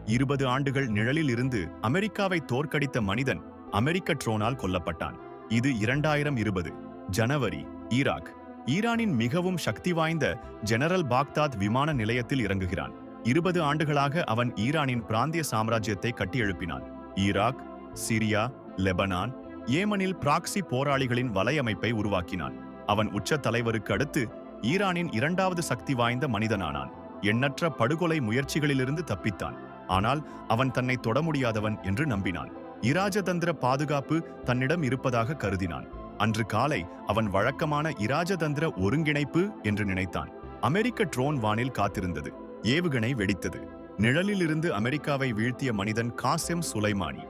20 ஆண்டுகள் நிழலில் இருந்து அமெரிக்காவை தோற்கடித்த மனிதன் அமெரிக்க ட்ரோனால் கொல்லப்பட்டான். இது 2020 ஜனவரி. ஈராக். ஈரானின் மிகவும் சக்தி வாய்ந்த ஜெனரல் பாக்தாத் விமான நிலையத்தில் இறங்குகிறான். 20 ஆண்டுகளாக அவன் ஈரானின் பிராந்திய சாம்ராஜ்யத்தை கட்டியெழுப்பினான். ஈராக், சிரியா, லெபனான், ஏமனில் பிராக்சி போராளிகளின் வலையமைப்பை உருவாக்கினான். அவன் உச்ச தலைவருக்கு அடுத்து ஈரானின் 2வது சக்தி வாய்ந்த மனிதனானான். எண்ணற்ற படுகொலை முயற்சிகளிலிருந்து தப்பித்தான். ஆனால் அவன் தன்னை தொட முடியாதவன் என்று நம்பினான். இராஜதந்திர பாதுகாப்பு தன்னிடம் இருப்பதாக கருதினான். அன்று காலை அவன் வழக்கமான இராஜதந்திர ஒருங்கிணைப்பு என்று நினைத்தான். அமெரிக்க ட்ரோன் வானில் காத்திருந்தது. ஏவுகணை வெடித்தது. நிழலிலிருந்து அமெரிக்காவை வீழ்த்திய மனிதன் காசெம் சுலைமானி.